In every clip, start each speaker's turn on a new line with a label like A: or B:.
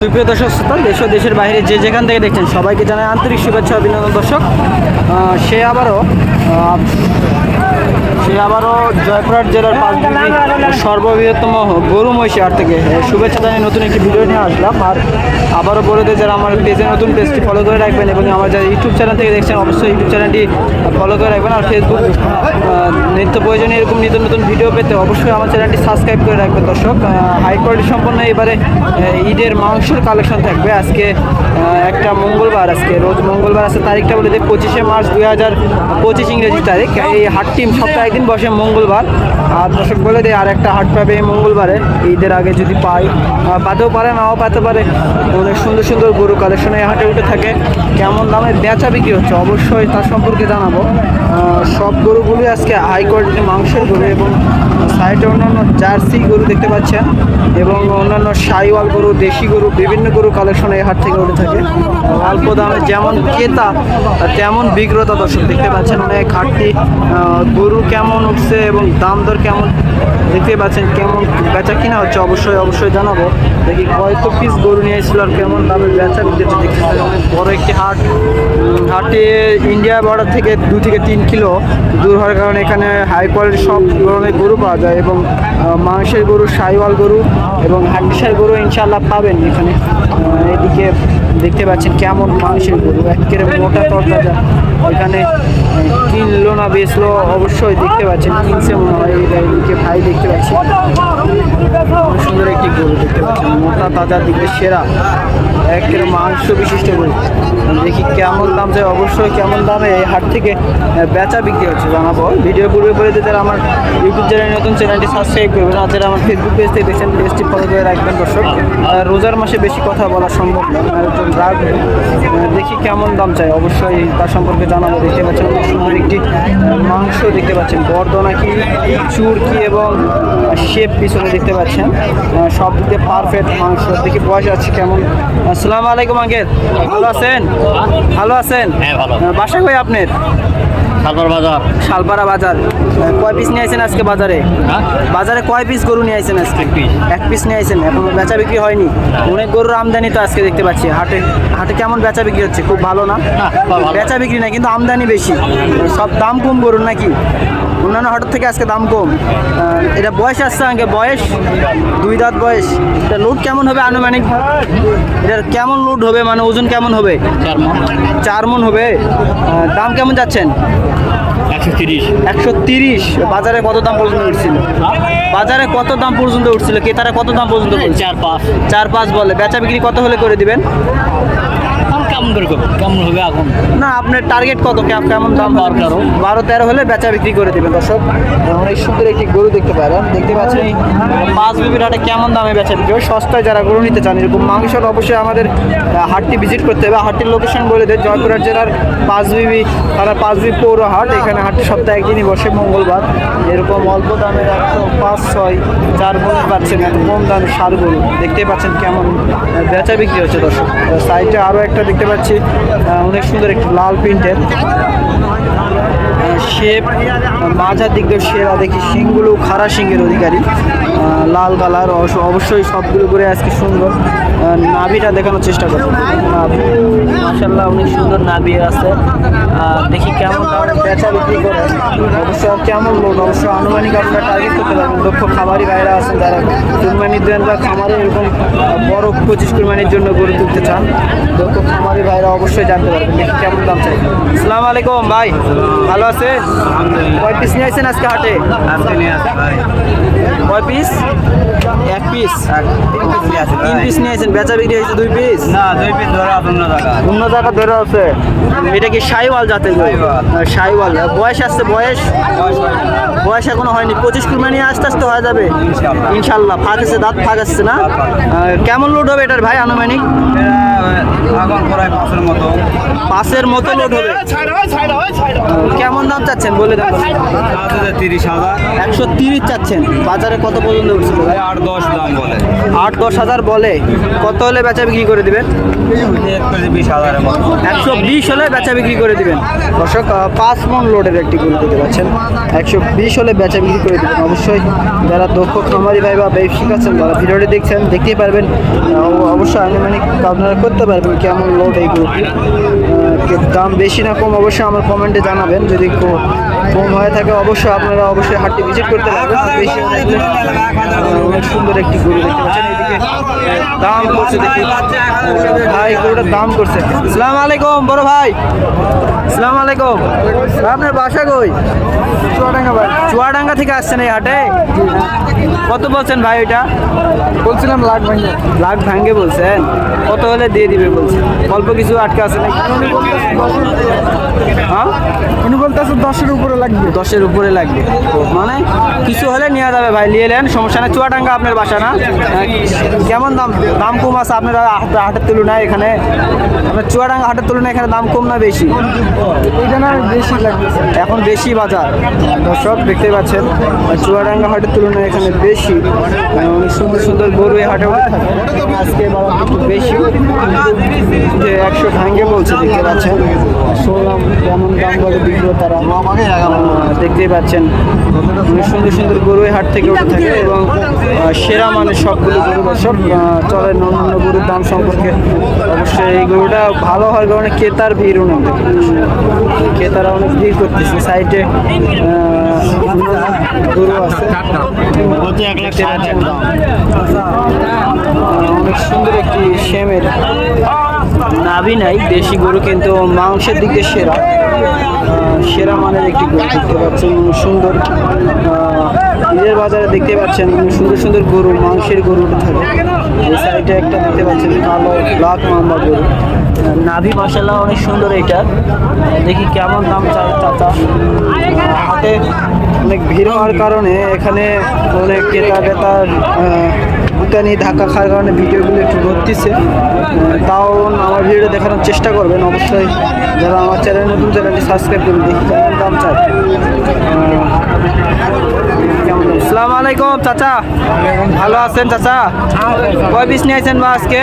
A: সুপ্রিয় দর্শক শ্রোতা, দেশ ও দেশের বাইরে যে যেখান থেকে দেখছেন সবাইকে জানাই আন্তরিক শুভেচ্ছা অভিনন্দন। দর্শক, সে আবারও জয়পুরহাট জেলার পাঁচবিবি সর্ববৃহত্তম গরু মহিষী হাট থেকে শুভেচ্ছা জানিয়ে নতুন একটি ভিডিও নিয়ে আসলাম। আর আবারও বলে দেয়, যারা আমার পেজে নতুন পেজটি ফলো করে রাখবেন এবং আমার যারা ইউটিউব চ্যানেল থেকে দেখছেন অবশ্যই ইউটিউব চ্যানেলটি ফলো করে রাখবেন। আর ফেসবুক নিত্য প্রয়োজনীয় এরকম নিত্য নতুন ভিডিও পেতে অবশ্যই আমার চ্যানেলটি সাবস্ক্রাইব করে রাখবেন। দর্শক, হাই কোয়ালিটি সম্পন্ন এবারে ঈদের মাংসের কালেকশন থাকবে। আজকে একটা মঙ্গলবার, আজকে রোজ মঙ্গলবার আছে, তারিখটা বলে দিই 25শে মার্চ 2025 ইংরেজি তারিখ। এই হাট টিম সপ্তাহে একদিন বসে মঙ্গলবার। আর দর্শক বলে দেয়, আর একটা হাট পাবে এই মঙ্গলবারে, ঈদের আগে যদি পাই, পাতেও পারে নাও পাতে পারে। অনেক সুন্দর সুন্দর গরু কালেকশন এই হাটে উঠে থাকে। কেমন দামে বেচা বিক্রি হচ্ছে অবশ্যই তার সম্পর্কে জানাবো। সব গরুগুলি আজকে হাই কোয়ালিটি মাংসের গরু এবং সাইডে অন্যান্য জার্সি গরু দেখতে পাচ্ছেন এবং অন্যান্য সাইওয়াল গরু, দেশি গরু, বিভিন্ন গরু কালেকশন এই হাট থেকে উঠে থাকে। অল্প দামে যেমন ক্রেতা তেমন বিক্রেতা দর্শক দেখতে পাচ্ছেন। অনেক হাটটি গরু কেমন উঠছে এবং দাম দর কেমন দেখতে পাচ্ছেন, কেমন বেচা কিনা হচ্ছে অবশ্যই জানাবো। দেখি কয়েক পিস গরু নিয়ে এসেছিল আর কেমন দামে বেচা বিক্রি হচ্ছে দেখতে পাচ্ছেন। অনেক বড় একটি হাটে ইন্ডিয়া বর্ডার থেকে 2 থেকে 3 কিলো দূর হওয়ার কারণে এখানে হাই কোয়ালিটির সব ধরনের গরু পাওয়া যায় এবং মাংসের গরু, সাইওয়াল গরু এবং হাড্ডিসার গরু ইনশাল্লাহ পাবেন এখানে। এদিকে দেখতে পাচ্ছেন কেমন মাংসের গরু, একেবারে মোটা তরতাজা। এখানে কিনলো না বেচলো অবশ্যই দেখতে পাচ্ছেন, কিনছে মনে হয়। এদিকে ভাই দেখতে পাচ্ছি সুন্দর একটি গরু দেখতে পাচ্ছেন, মোটা তাজার দিকে সেরা, একেবারে মাংস বিশিষ্ট গরু। দেখি কেমন দাম চাই, অবশ্যই কেমন দামে এই হাট থেকে বেচা বিক্রি হচ্ছে জানাবো। ভিডিও পূর্বে বলে দিতে, যারা আমার ইউটিউব চ্যানেল নতুন চ্যানেলটি সাবস্ক্রাইব করবেন, আর যারা আমার ফেসবুক পেজ থেকে দেখছেন পেজটি ফলো করে রাখবেন। দর্শক, রোজার মাসে বেশি কথা বলা সম্ভব না, একজন রাগ। দেখি কেমন দাম চাই, অবশ্যই তার সম্পর্কে জানাবো। দেখতে পাচ্ছেন অনেক সুন্দর একটি মাংস দেখতে পাচ্ছেন, বর্ধনা কি চুরকি এবং শেপ পিছনে দেখতে পাচ্ছেন, সব দিকে পারফেক্ট মাংস। দেখি বয়স আছে কেমন। আসসালামু আলাইকুম আঙ্কেল, ভালো আছেন? ভালো আছেন?
B: হ্যাঁ, ভালো।
A: বাসা কই আপনার? শালপাড়া বাজার। কয় পিস নিয়ে আইছেন আজকে বাজারে? বাজারে কয় পিস গরু নিয়ে আইছেন আজকে? এক পিস নিয়ে আইছেন, এখন বেচা বিক্রি হয়নি। অনেক গরুর আমদানি তো আজকে দেখতে পাচ্ছি হাটে কেমন বেচা বিক্রি হচ্ছে? খুব ভালো না? বেচা বিক্রি না, কিন্তু আমদানি বেশি। সব দাম কম গরুর নাকি? অন্যান্য হাটের থেকে আজকে দাম কম। এটা বয়স আসছে আগে, বয়স 2 দাঁত বয়স। এটা লোড কেমন হবে আনুমানিক? এটার কেমন লোড হবে, মানে ওজন কেমন হবে? 4 মণ হবে। দাম কেমন যাচ্ছেন? 130। বাজারে কত দাম পর্যন্ত উঠছিল? বাজারে কত দাম পর্যন্ত উঠছিল? ক্রেতারা কত দাম পর্যন্ত? 4-5 বলে। বেচা বিক্রি কত হলে করে দিবেন?
B: কেমন হবে এখন
A: না, আপনার টার্গেট কত? কেমন দাম? 12-13 হলে বেচা বিক্রি করে দেবেন। দর্শক, অনেক সুন্দর একটি গরু দেখতে পারেন, দেখতে পাচ্ছেন এই পাঁচবিবির হাটে কেমন দামে বেচা বিক্রি হয়। সস্তায় যারা গরু নিতে চান এরকম মাংসের, অবশ্যই আমাদের হাটটি ভিজিট করতে হবে। হাটটির লোকেশন বলে দেয়, জয়পুরহাট জেলার পাঁচবিবি পৌর হাট। এখানে হাটটি সপ্তাহে একদিনই বসে মঙ্গলবার। এরকম অল্প দামে 105-6 4 গরু পাচ্ছেন, এত কম দামে 7 গরু দেখতে পাচ্ছেন কেমন বেচা বিক্রি হচ্ছে। দর্শক, সাইডে আরও একটা দেখতে পাচ্ছি, অনেক সুন্দর একটি লাল প্রিন্টের শেপ, মাঝার দিক দিয়ে সেরা। দেখি শিংগুলো খাড়া শিংয়ের অধিকারী, লাল কালার। অবশ্যই সবগুলো করে আজকে সুন্দর। নাভিটা দেখানোর চেষ্টা করবো। নাভি মাশাআল্লাহ অনেক সুন্দর নাভি আছে। দেখি কেমন দামে বেচা বিক্রি করে, অবশ্যই কেমন লোড, অবশ্যই আনুমানিক আপনারা টার্গেট করতে পারবেন। দক্ষ খামারি ভাইরা আছেন যারা কুরবানির দেন বা খামারে এরকম বড় 25 কুরবানির জন্য গরু তুলতে চান, দক্ষ খামারি ভাইরা অবশ্যই জানতে পারবেন। দেখি কেমন দাম চাই। আসসালামু আলাইকুম ভাই, ভালো আছে? কয় পিস নিয়ে আসছেন আজকে হাটে? কয় পিস? 1 পিস। 3 পিস নিয়ে আসছেন, বেচা বিক্রি হয়েছে 2 পিস?
B: না, 2 পিস ধরে
A: অন্য জায়গা ধরে আছে। এটা কি সাইওয়াল জাতের? সাইওয়াল। বয়স আসছে? বয়স এখনো হয়নি। 25 কুরবানি আস্তে আস্তে হয়ে যাবে ইনশাল্লাহ। ফাঁক আছে, দাঁত ফাঁক আসছে না? কেমন লোড হবে এটার ভাই আনুমানিক?
B: এখন প্রায়
A: 5-এর মতো লোড হবে। কেমন দাম চাচ্ছেন বলে দেন?
B: 30,000।
A: 130 চাচ্ছেন। বাজারে কত পর্যন্ত উঠছিল?
B: 8-10 দাম বলে।
A: 8-10 হাজার বলে। কত হলে বেচা বিক্রি করে দিবেন?
B: 20,000 মতো।
A: 120 হলে বেচা বিক্রি করে দিবেন। দর্শক 5 মন লোডের একটি গরু দিতে পারছেন, 120 হলে বেচা বিক্রি করে দিবেন। অবশ্যই যারা দক্ষ খামারি ভাই বা ব্যবসায়িক আছেন, যারা ভিডিওটি দেখছেন দেখতেই পারবেন, অবশ্যই আনুমানিক আপনারা করতে পারবেন কেমন লোড এই গরুটি। দাম বেশি না কম অবশ্যই আমার কমেন্টে জানাবেন। যদি কম হয়ে থাকে অবশ্যই আপনারা অবশ্যই হাটটি ভিজিট করতে পারবেন। আর বেশি হয়ে থাকলে অনেক সুন্দর একটি গরু দেখতে পাচ্ছেন। এদিকে দাম করছে দেখি ভাই, গরুটার দাম করছে। আসসালামু আলাইকুম বড় ভাই। আসসালামু আলাইকুম। আপনার বাসা কই? চুয়াডাঙ্গা ভাই। চুয়াডাঙ্গা থেকে আসছেন এই হাটে? কত বলছেন ভাই ওইটা?
C: বলছিলাম লাখ ভাঙিয়ে।
A: লাখ ভাঙ্গে বলছেন? কত হলে দিয়ে দিবে বলছেন? অল্প কিছু আটকে আছে নাকি? হ্যাঁ,
C: উনি বলতেছে 10-এর উপরে লাগবে।
A: 10-এর উপরে লাগবে, মানে কিছু হলে নেওয়া যাবে ভাই, নিয়ে নেন, সমস্যা নেই। চুয়াডাঙ্গা আপনার বাসা না? কেমন দাম? দাম কম আছে আপনারা হাটের তুলনায় এখানে? আপনার চুয়াডাঙ্গা হাটের তুলনায় এখানে দাম কম না বেশি?
C: এইটা না বেশি লাগবে।
A: এখন বেশি বাজার, দর্শক দেখতে পাচ্ছেন। চুয়াডাঙ্গা হাটের তুলনায় এখানে বেশি, অনেক সুন্দর সুন্দর গরু এই হাটে উঠে থাকে। আজকে একটু বেশি, যে 100 ভাঙ্গে বলছে, দেখতে পাচ্ছেন। শুনলাম কেমন দাম বলে বিক্রেতারা, দেখতেই পাচ্ছেন। অনেক সুন্দর সুন্দর গরু এই হাট থেকে উঠে থাকে এবং সেরা মানের সবগুলো গরু। দর্শক চলেন অন্যান্য গরুর দাম সম্পর্কে। অবশ্যই এই গরুটা ভালো হওয়ার কারণে ক্রেতার ভিড় অনেক, ক্রেতারা অনেক ভিড় করতেছে। সাইডে গরু আছে, অনেক সুন্দর একটি শ্যামের নাভি নাই, দেশি গরু কিন্তু মাংসের দিক দিয়ে সেরা, সেরা মানের একটি গরু দেখতে পাচ্ছেন। সুন্দর ঈদের বাজারে দেখতে পাচ্ছেন সুন্দর সুন্দর গরু, মাংসের গরু থাকে। এই সাইডে একটা দেখতে পাচ্ছেন কালো ব্ল্যাক মাম্বা গরু, নাভি মাশাআল্লাহ অনেক সুন্দর। এইটা দেখি কেমন দাম চায় চাচা। হাটে অনেক ভিড় হওয়ার কারণে এখানে অনেক ক্রেতার ভুটানি ধাক্কা খাওয়ার কারণে ভিডিওগুলো একটু ঘটতেছে। তাও আমার ভিডিও দেখানোর চেষ্টা করবেন অবশ্যই। যারা আমার চ্যানেল নতুন, চ্যানেলটি সাবস্ক্রাইব করুন। দেখি কেমন দাম চায়। আসসালামু আলাইকুম চাচা, ভালো আছেন চাচা? কয় পিস নিয়ে আইছেন বা আজকে?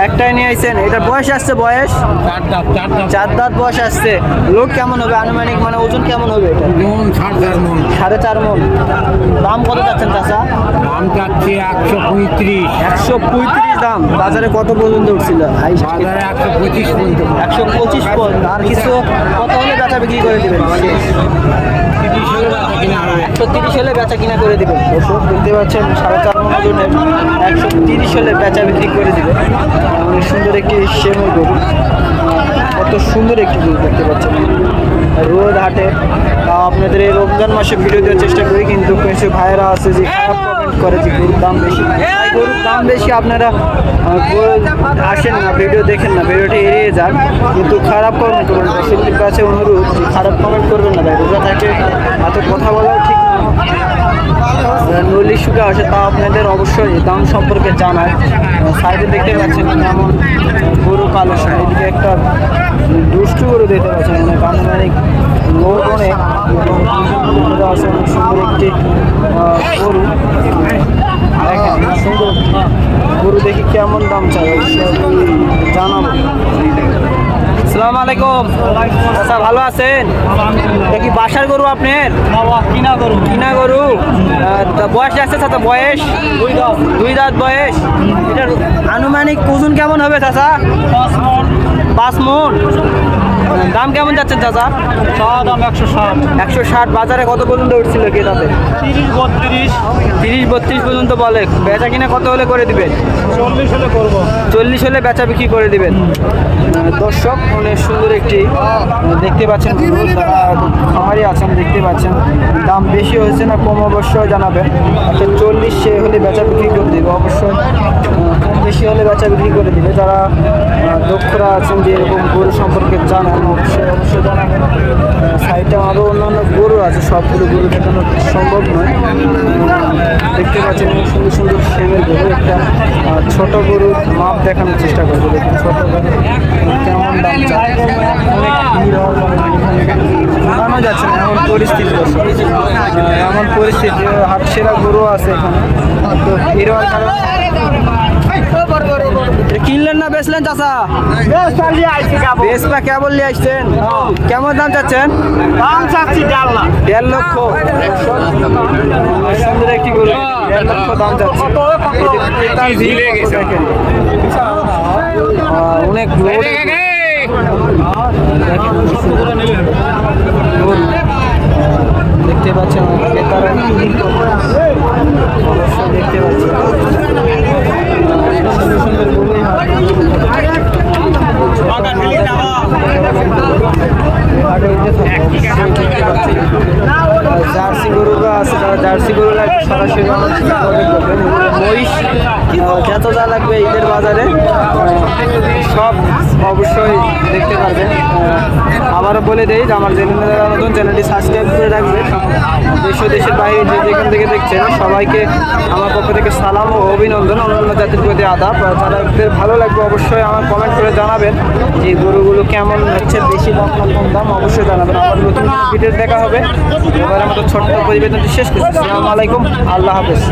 A: একটাই নিয়ে আইছেন। এটা বয়স আসছে, বয়স 4 দাঁত বয়স আসছে। লোক কেমন হবে আনুমানিক, মানে ওজন কেমন হবে এটা? 4.5 মন। দাম কত চাচ্ছেন চাচা?
B: দাম চাচ্ছি 135।
A: 135 দাম। বাজারে কত পর্যন্ত উঠছিল?
B: বাজারে 125 পর্যন্ত।
A: 125 পর্যন্ত। আর কিছু কত হলে বেচা বিক্রি করে দেবেন? 130 হলে বেচা কিনা করে দেবেন। দর্শক দেখতে পাচ্ছেন 4.5 মন ওজনের 130 হলে বেচা বিক্রি করে দেবেন। অনেক সুন্দর একটি শ্যামের গরু, কত সুন্দর একটি গরু দেখতে পাচ্ছেন। রোদ হাটে আপনাদের এই রমজান মাসে ভিডিও দেওয়ার চেষ্টা করি, কিন্তু কিছু ভাইয়েরা আছে যে খারাপ কমেন্ট করে যে গরুর দাম বেশি। গরুর দাম বেশি, আপনারা আসেন না, ভিডিও দেখেন না, ভিডিওটি এড়িয়ে যান, কিন্তু খারাপ কমেন্ট করবেন। দর্শকদের কাছে অনুরোধ যে খারাপ কমেন্ট করবেন না ভাই, রোজা থাকে এত কথা বলাও ঠিক না। নলি শুকা আসে তা আপনাদের অবশ্যই দাম সম্পর্কে জানায়। সাইডে দেখতে পাচ্ছেন কেমন গরু কালো, এদিকে একটা দুষ্টু গরু দেখতে পাচ্ছেন, অনেক আনুমানিক লোক অনেক আছে। অনেক সুন্দর একটি গরু, দেখেন সুন্দর গরু। দেখি কেমন দাম চাই জানাবো। আসসালামু আলাইকুম আচ্ছা, ভালো আছেন? এটা কি বাসার গরু আপনার? কিনা গরু। কিনা গরু। বয়স আছে চাচা? বয়স 2 দাঁত বয়স। এটার আনুমানিক ওজন কেমন হবে চাচা? 5 মন। দাম কেমন যাচ্ছেন চাচা?
C: দাম 160।
A: 160। বাজারে কত পর্যন্ত উঠছিল কি তাতে? 30-32 পর্যন্ত বলে। বেচা কিনা কত হলে করে দিবেন?
C: 40 হলে করবো।
A: 40 হলে বেচা বিক্রি করে দিবেন। দর্শক অনেক সুন্দর একটি দেখতে পাচ্ছেন গরু, যারা খামারি আছেন দেখতে পাচ্ছেন। দাম বেশি হয়েছে না কম অবশ্যই জানাবেন। 40 সে হলে বেচা বিক্রি করে দেবে, অবশ্যই কম বেশি হলে বেচা বিক্রি করে দিবে। যারা দক্ষরা আছেন যে এরকম গরু সম্পর্কে জানান অবশ্যই জানাবেন। সাইডে আরও অন্যান্য গরু আছে, সবগুলো গরু দেখানো সম্ভব নয়। দেখতে পাচ্ছেন অনেক সুন্দর সুন্দর শ্যামের গরু। একটা ছোট গরুর মাপ দেখানোর চেষ্টা করবো। দেখুন ছোট গরু কেমন দাম চায়। অনেক ভিড় হওয়ার কারণে ঘুমানো যাচ্ছে না এমন পরিস্থিতি। এমন পরিস্থিতি, হাট সেরা গরু আছে এখানে। তো হিরোয়ার কারণ কিনলেন না বেচলেন চাচা? বেচবা কেবল নিয়ে আসছেন। কেমন দাম চাচ্ছেন?
C: দাম চাচ্ছি
A: 1.5 লক্ষ। সুন্দর একটি গরু, 1.5 লক্ষ দাম চাচ্ছে। তার ভিড় কত দেখেন। অনেক লোড। দেখতে পাচ্ছেন ক্রেতারা অবশ্যই দেখতে পাচ্ছেন। সুন্দর সুন্দর গরুই হয়। জার্সি গরুরা আছে, তারা জার্সি গরু লাগবে সরাসরি করবেন। মহিষ যত যা লাগবে ঈদের বাজারে সব অবশ্যই দেখতে পারবেন। আবারও বলে দেই যে আমার নতুন চ্যানেলটি সাবস্ক্রাইব করে রাখবেন। দেশ ও দেশের বাইরে যে যেখান থেকে দেখছেন সবাইকে আমার পক্ষ থেকে সালাম ও অভিনন্দন। অন্যান্য জাতির প্রতি আদাব। যারা ভালো লাগবে অবশ্যই আমার কমেন্ট করে জানাবেন যে গরুগুলো কেমন হচ্ছে, বেশি দাম না কম দাম অবশ্যই জানাবেন। আবার নতুন ভিডিও দেখা হবে। এবার আমাদের ছোট্ট প্রতিবেদনটি শেষ করছি। আসসালামু আলাইকুম, আল্লাহ হাফেজ।